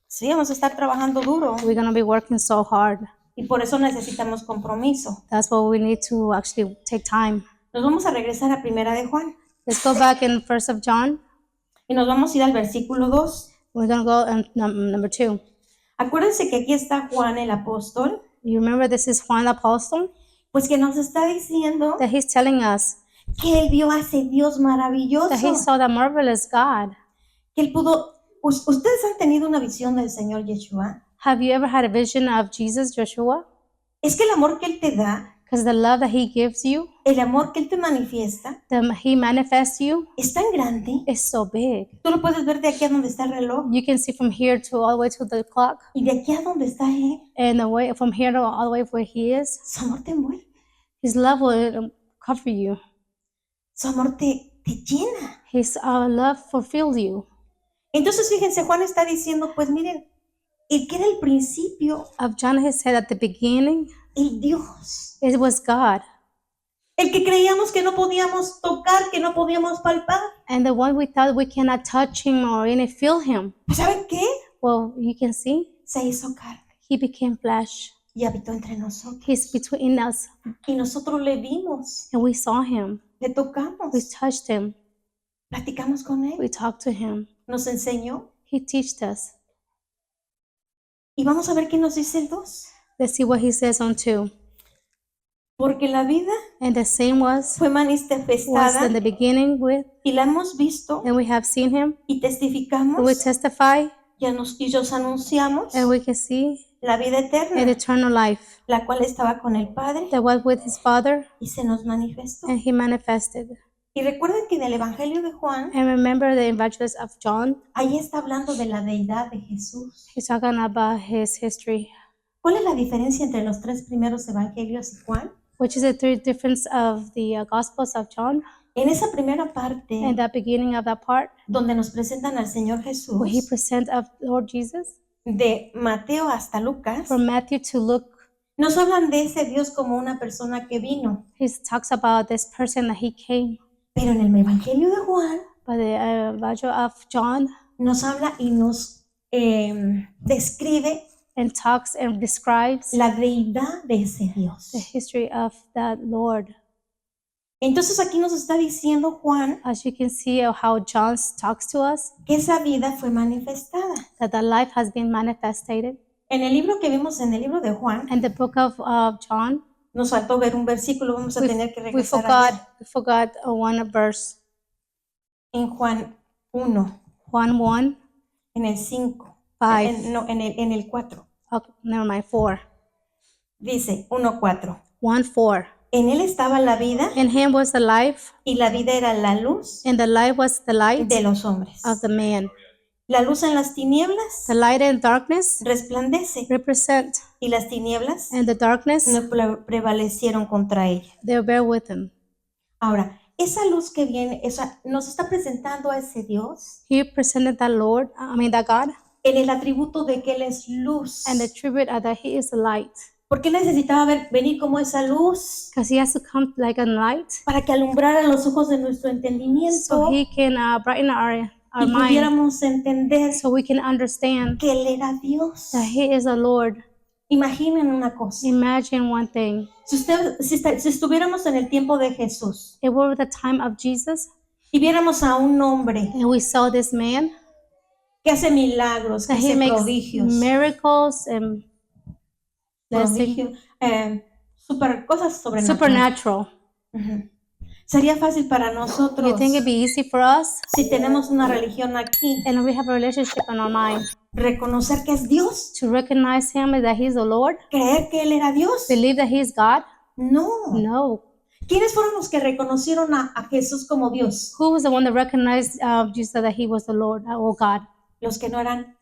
sí, vamos a estar trabajando duro we're going to be working so hard. y por eso necesitamos compromiso. That's what we need to actually take time. Nos vamos a regresar a Primera de Juan Let's go back in 1st of John. y nos vamos a ir al versículo 2. We're going to go in number 2. Acuérdense que aquí está Juan el apóstol, You remember this is Juan the Apostle? pues que nos está diciendo That he's telling us que él vio a ese Dios that he maravilloso, saw the marvelous God. que él pudo. ¿Ustedes han tenido una visión del Señor Yeshua? Have you ever had a vision of Jesus, Joshua? Es que el amor que él te da, Because the love that he gives you, el amor que él te manifiesta, he manifests you, es tan grande. is so big. Tú lo puedes ver de aquí a donde está el reloj You can see from here to all the way to the clock, y de aquí a donde está él. and the way from here to all the way where he is. Su amor te envuelve, His love will cover you. su amor te llena. His love fulfills you. Entonces, fíjense, Juan está diciendo, pues miren, el que era el principio, Of John, he said at the beginning, el Dios, it was God, el que creíamos que no podíamos tocar, que no podíamos palpar. and the one we thought we cannot touch him or any feel him. ¿Saben qué? Well, you can see se hizo carne He became flesh. y habitó entre nosotros. He's between us, Y nosotros le vimos, and we saw him. le We tocamos, touched him. platicamos con él, We talked to him. nos enseñó. He taught us. Y vamos a ver qué nos dice el 2. Let's see what he says on 2. Porque la vida And the same was fue in manifestada the beginning with, y la hemos visto and we have seen him, y and we testificamos testify, y os anunciamos and we can see la vida an eterna, eternal life la cual estaba con el Padre that was with his Father, y se nos manifestó. and he manifested. Y recuerden que en el Evangelio de Juan, And remember the evangelist of John, ahí está hablando de la deidad de Jesús. he's talking about his history. ¿Cuál es la diferencia entre los 3 primeros evangelios y Juan? Which is the difference of the Gospels of John. En esa primera In parte the beginning of that part, donde nos presentan al Señor where he Jesús, presents of Lord Jesus, de Mateo hasta Lucas, from Matthew to Luke, nos hablan de ese Dios como una persona que vino. he talks about this person that he came. Pero en el Evangelio de Juan But the Evangel of John nos habla y nos describe and talks and describes la deidad de ese the Dios. history of that Lord. Entonces aquí nos está diciendo Juan As you can see how John talks to us, que esa vida fue manifestada. that the life has been manifested. En el libro que vimos en el libro de Juan, And the book of John, nos faltó ver un versículo, vamos a tener que we regresar allá. forgot one verse, En Juan 1, Juan 1, en el 5, 5, no, en el 4. okay, never mind, 4. Dice 1:4. 1:4. En él estaba la vida In him was the life, y la vida era la luz and the life was the light de los hombres. of the man. La luz en las tinieblas The light and darkness resplandece represent, y las tinieblas and the darkness, no prevalecieron contra ella. they bear with him. Ahora, esa luz que viene, nos está presentando a ese Dios He presented that that God, en el atributo de que Él es luz. and the tribute that he is the light. ¿Por qué necesitaba venir como esa luz? Because he has to come like a light, Para que alumbrara los ojos de nuestro so entendimiento he can brighten our y mind, pudiéramos entender so we can understand que Él era Dios. that he is a Lord. Imaginen una cosa. Imagine one thing. Si estuviéramos en el tiempo de Jesús It was the time of Jesus, y viéramos a un hombre and we saw this man que hace milagros, que that he hace makes prodigios, miracles and prodigio, cosas sobrenaturales. supernatural. Ujú. Sería fácil para You nosotros think it'd be easy for us, si tenemos una religión aquí, and we have a relationship in our mind, reconocer que es Dios, to recognize him as that he's the Lord, creer que Él era Dios. believe that he's God? No. No. ¿Quiénes fueron los que reconocieron a Jesús como Dios? Who was the one that recognized Jesus that he was the Lord or God? Los que no eran,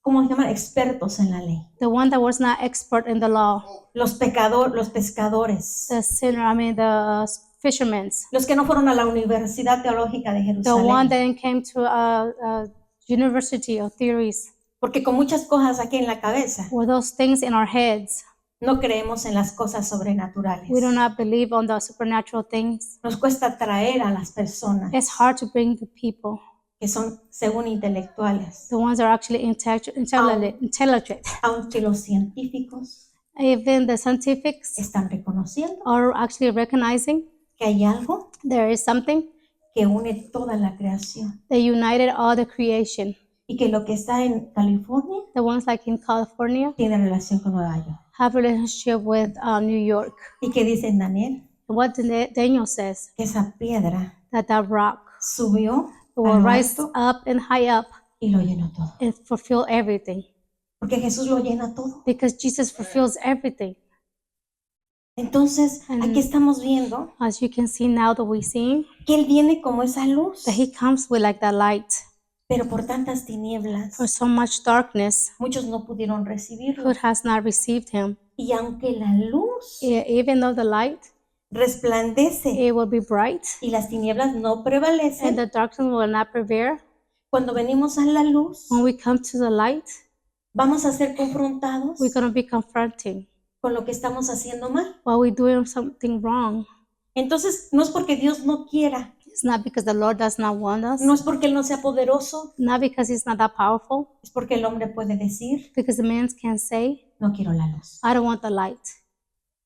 ¿cómo se llaman? Expertos en la ley. The one that was not expert in the law, Los pescadores. the sinner, the fishermen, Los que no fueron a la Universidad Teológica de the one Jerusalén. that came to a university of theories, Porque con muchas cosas aquí en la cabeza, or those things in our heads. no creemos en las cosas sobrenaturales. We do not believe on the supernatural things. Nos cuesta atraer a las personas It's hard to bring the people, que son, según intelectuales, the ones that are actually intelligent. aunque los científicos Even the scientifics están reconociendo are actually recognizing que hay algo there is something que une toda la creación that united all the creation. y que lo que está en California The ones like in California tiene relación con Nueva York. have a relationship with New York. ¿Y qué dice Daniel? And what Daniel says, Que esa piedra that rock subió will al rise alto up and high up y lo llenó todo. and fulfill everything. Porque Jesús lo llena todo. Because Jesus fulfills everything. Entonces, And- aquí estamos viendo As you can see now that we're seeing, que Él viene como esa luz, that he comes with like that light. pero por tantas tinieblas, For so much darkness, muchos no pudieron recibirlo. who has not received him. Y aunque la luz Even though the light, resplandece it will be bright, y las tinieblas no and prevalecen, the darkness will not prevail. cuando venimos a la luz, When we come to the light, vamos a ser confrontados we're going to be confronting con lo que estamos haciendo mal. while we're doing something wrong. Entonces, no es porque Dios no quiera, It's not because the Lord does not want us, No es porque Él no sea poderoso, not because He's not that powerful, es porque el hombre puede decir, because the man can say, no quiero la luz. I don't want the light.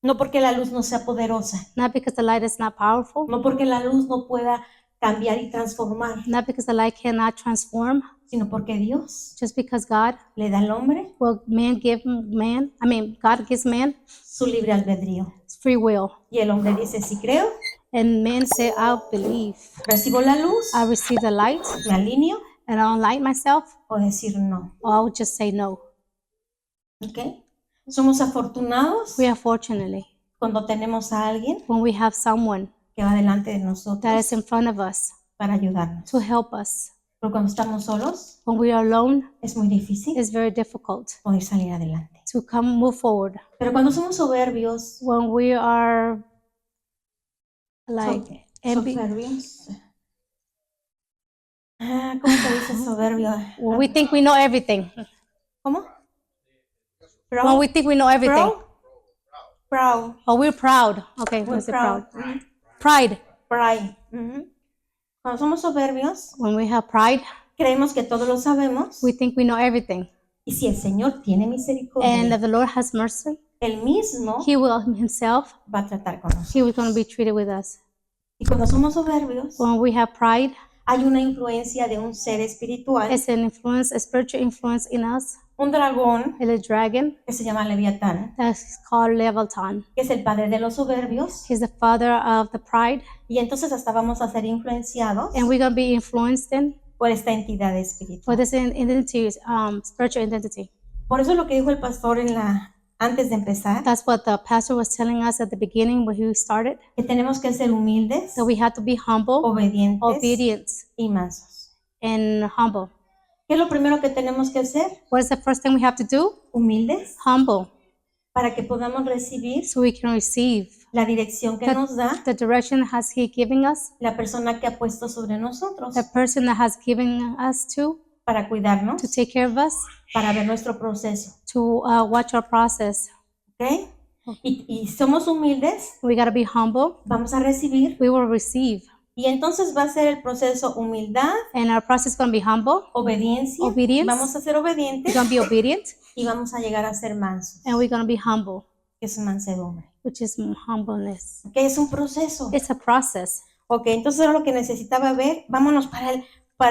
No porque la luz no sea poderosa, Not because the light is not powerful, no porque la luz no pueda cambiar y transformar, not because the light cannot transform, sino porque Dios just because God le da al hombre God gives man su libre albedrío. free will. Y el hombre dice, si creo, And man say, I'll believe. recibo la luz, I receive the light me alineo, and I'll light myself, o decir no. or I'll just say no. ¿Ok? Somos afortunados We are fortunately cuando tenemos a alguien when we have someone que va delante de that nosotros is in front of us para ayudarnos. to help us. Pero cuando estamos solos, When we are alone, es muy difícil it's very difficult poder salir adelante. to move forward. Pero cuando somos soberbios, When we are like soberbios, ¿cómo se dice soberbio? when we think we know everything. ¿Cómo? When we think we know everything. Proud. Oh, we're proud. Okay, We're let's say proud. proud. Pride. Pride. Ujú. Cuando somos soberbios, When we have pride, creemos que todo lo sabemos. we think we know everything. Y si el Señor tiene misericordia, And if the Lord has mercy, Él mismo He will Himself, va a tratar con nosotros. He was going to be treated with us. Y cuando somos soberbios, When we have pride, hay una influencia de un ser espiritual, it's an influence, a spiritual influence in us, un dragón a dragon que se llama Leviatán, that's called Leviathan. que es el padre de los soberbios. He's the father of the pride, Y entonces hasta vamos a ser influenciados and we're going to be influenced in por esta entidad for espiritual. this identity, spiritual identity. Por eso lo que dijo el pastor antes de empezar, That's what the pastor was telling us at the beginning when he started, que tenemos que ser humildes, that we have to be humble, obedientes obedient, y mansos. and humble. ¿Qué es lo primero que tenemos que hacer? What is the first thing we have to do? Humildes, Humble, para que podamos recibir so we can receive la dirección que nos da the direction has He given us, la persona que ha puesto sobre nosotros the person that has given us to para cuidarnos, take care of us, para ver nuestro proceso. to watch our process. ¿Ok? Y somos humildes, We got to be humble. vamos a recibir. We will receive. Y entonces va a ser el proceso humildad, And our process is going to be humble. obediencia. Obedience. Vamos a ser We're obedientes going to be obedient, y vamos a llegar a ser mansos, and we're going to be humble, que es mansedumbre. which is humbleness. ¿Ok? Es un proceso. It's a process. Ok, entonces era lo que necesitaba ver. Vámonos para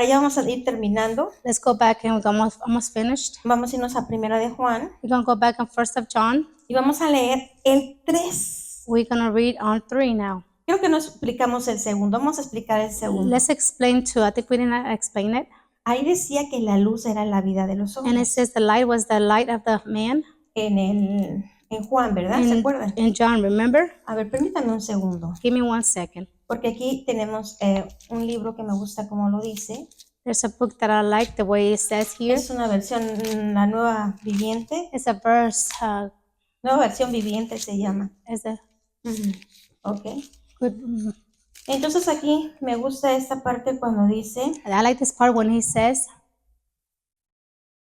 allá, vamos a ir terminando. Let's go back, and we're almost finished. Vamos a irnos a Primera de Juan We're going to go back on 1st of John. y vamos a leer el 3. We're going to read on 3 now. Creo que no explicamos el segundo, vamos a explicar el segundo. Let's explain 2. I think we didn't explain it. Ahí decía que la luz era la vida de los And it hombres. says the light was the light of the man. En Juan, ¿verdad? ¿Se acuerdan? In John, remember? A ver, permítanme un segundo, Give me 1 second. porque aquí tenemos un libro que me gusta como lo dice. There's a book that I like the way it says here. Es una versión, la nueva viviente. It's a verse. Nueva versión viviente se llama. It's a Ok. good. Entonces aquí me gusta esta parte cuando dice, I like this part when he says.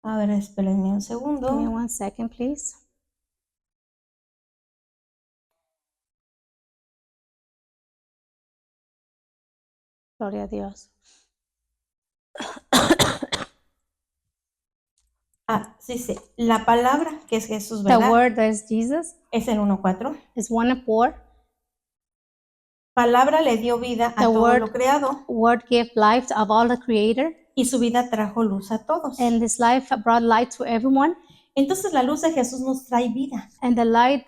a ver, espérenme un Give me segundo. 1 second, please. Gloria a Dios. Sí, sí. La palabra que es Jesús, The ¿verdad? word that is Jesus Es el 1:4. is 1:4. Palabra le dio vida a The todo word- lo creado Word gave life of all the Creator, y su vida trajo luz a todos. and this life brought light to everyone. Entonces la luz de Jesús nos trae vida, And the light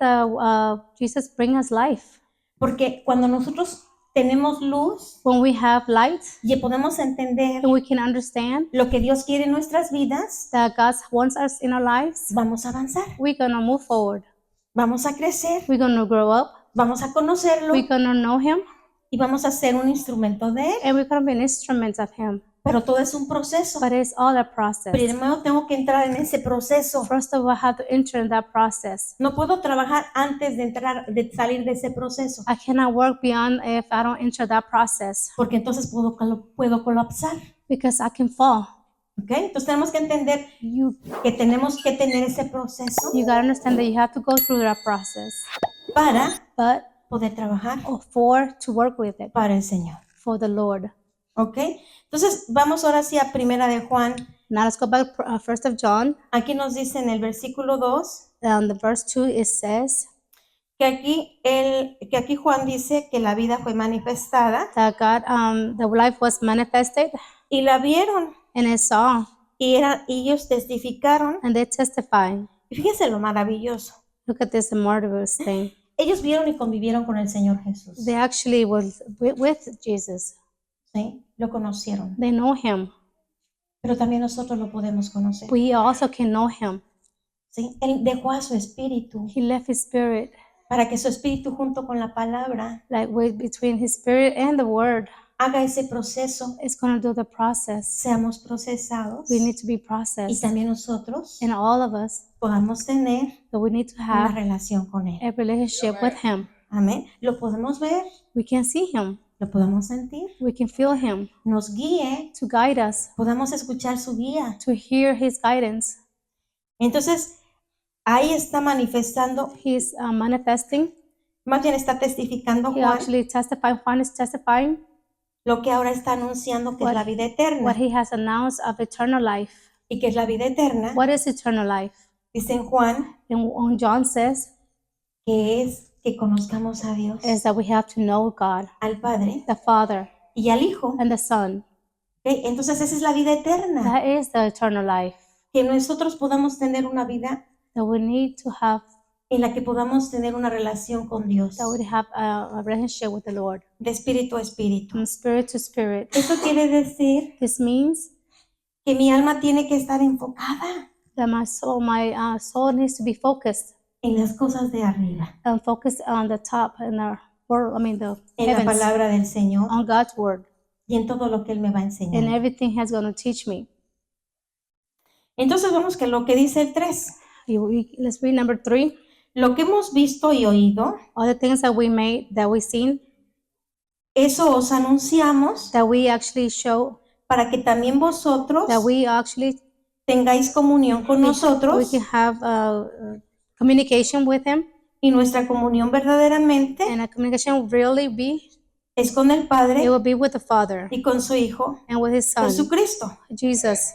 Jesus brings us life. porque cuando nosotros tenemos luz When we have light, y podemos entender and we can understand lo que Dios quiere en nuestras vidas, that God wants us in our lives, vamos a avanzar, we're gonna move forward. vamos a crecer, We're gonna grow up. vamos a conocerlo We're gonna know Him, y vamos a ser un instrumento de Él. and we're gonna be an instrument of Him. Pero todo es un proceso. But it's all a process. Primero tengo que entrar en ese proceso. First of all, I have to enter in that process. No puedo trabajar antes de salir de ese proceso, I cannot work beyond if I don't enter that process, porque entonces puedo colapsar. because I can fall. ¿Ok? Entonces tenemos que entender You que tenemos que tener ese proceso gotta understand that you have to go through that process, para but poder trabajar to work with it para el Señor. for the Lord. ¿Ok? Entonces, vamos ahora sí a Primera de Juan. Now let's go back first of John. Aquí nos dice en el versículo 2 The verse 2 it says que aquí Juan dice que la vida fue manifestada that God, the life was manifested y la vieron and it saw y ellos testificaron. and they testified. Y fíjense lo maravilloso. Look at this marvelous thing. Ellos vieron y convivieron con el Señor Jesús. They actually was with Jesus. ¿Sí? Lo conocieron. They know him. Pero también nosotros lo podemos conocer. We also can know him. ¿Sí? Él dejó a su espíritu He left his spirit, para que su espíritu junto con la palabra like between his spirit and the word, haga ese proceso, it's going to do the process. seamos procesados We need to be y processed. también nosotros And all of us, podamos tener that we need to una have relación con Él. a relationship with him. Amén. Lo podemos ver, We can see him. lo podemos sentir, We can feel him nos guíe, to guide us, podamos escuchar su guía. to hear his guidance. Entonces, ahí está manifestando, He's manifesting. más bien está testificando He Juan actually testified. Juan is testifying lo que ahora está anunciando que es la vida what eterna. he has announced of eternal life. Y que es la vida eterna, What is eternal life? dice en Juan, And John says que es que conozcamos a Dios, is that we have to know God, al Padre the Father, y al Hijo. and the Son. ¿Ok? Entonces esa es la vida eterna, That is the eternal life. que nosotros podamos tener una vida That we need to have. en la que podamos tener una relación con Dios, That we have a relationship with the Lord, de espíritu a espíritu. from spirit to spirit. Esto quiere decir This means que mi alma tiene que estar enfocada that my soul needs to be focused en las cosas de arriba, and focused on the top in the world. The en la heavens, palabra del Señor on God's word, y en todo lo que Él me va a and enseñar. everything He's going to teach me. Entonces vamos que lo que dice el 3, Let's read number 3. lo que hemos visto y oído, All the things that we seen, eso os anunciamos that we actually show, para que también vosotros that we actually tengáis comunión con we nosotros can have communication with Him, y nuestra comunión verdaderamente and a communication will really be, es con el it Padre will be with the Father y con su Hijo and with His Son, Jesucristo. Jesus.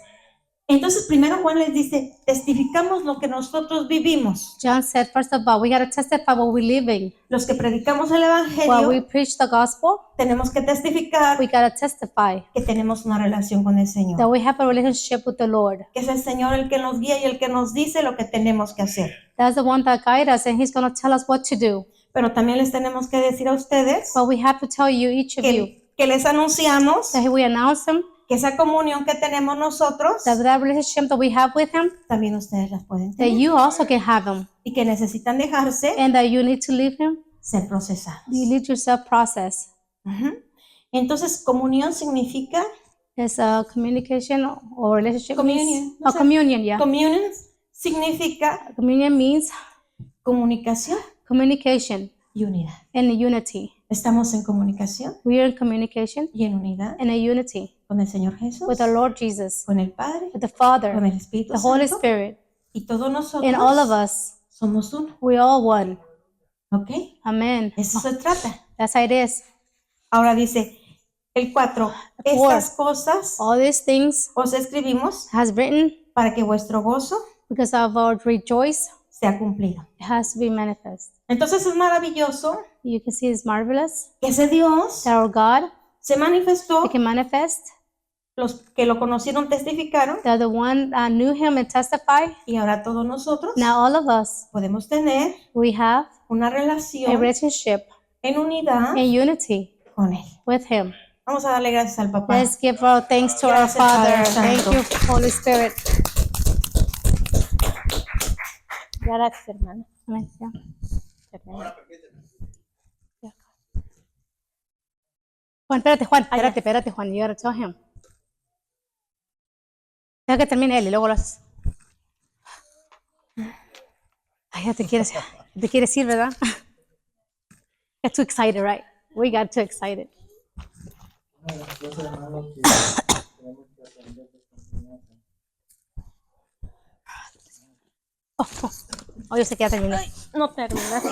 Entonces primero Juan les dice, testificamos lo que nosotros vivimos. John said, first of all, we got to testify what we're living. Los que predicamos el While we Evangelio preach the gospel, tenemos que testificar we got to testify que tenemos una relación con el that Señor. we have a relationship with the Lord. Que es el Señor el que nos guía y el que nos dice lo que tenemos que hacer. That's the one that guides us, and He's going to tell us what to do. Pero también les tenemos que decir a ustedes But we have to tell you, each of you, que les anunciamos that we announce Him, que esa comunión que tenemos nosotros, that relationship that we have with Him, también ustedes las pueden that tener. you also can have Him, Y que necesitan dejarse and that you need to leave Him. ser procesados. You need yourself process. Ujú. Entonces, comunión significa, It's a communication or relationship. Communion. Means, communion, yeah. communion significa Communion means comunicación communication y unidad. and unity. Estamos en comunicación We are in communication y en unidad and a unity con el Señor Jesús, with our Lord Jesus, con el Padre, with the con Father, el Espíritu the Holy Santo, Spirit, y todos nosotros and all of us. somos uno. We all one. ¿Ok? Amen. Eso se trata. That's how it is. Ahora dice el 4, estas cosas All these things os escribimos has written para que vuestro gozo because of our rejoice. sea cumplido. It has to be manifest. Entonces es maravilloso You can see it's marvelous que ese Dios that our God, se manifestó, He can manifest, los que lo conocieron testificaron that the one knew Him and testified. y ahora todos nosotros Now all of us, podemos tener we have una a relación relationship en unidad and unity con Él. with Him. Vamos a darle gracias al papá. Let's give our thanks to our Gracias, Father. Padre Thank Santo. you, Holy Spirit. Gracias, hermano. Amen. Yeah. Juan, espérate, Juan. You gotta tell him. Deja que termine él y luego lo haces. Ay, ya te quieres ir, ¿verdad? Got too excited, right? We got too excited. Oh, yo sé que ya terminé. No terminas.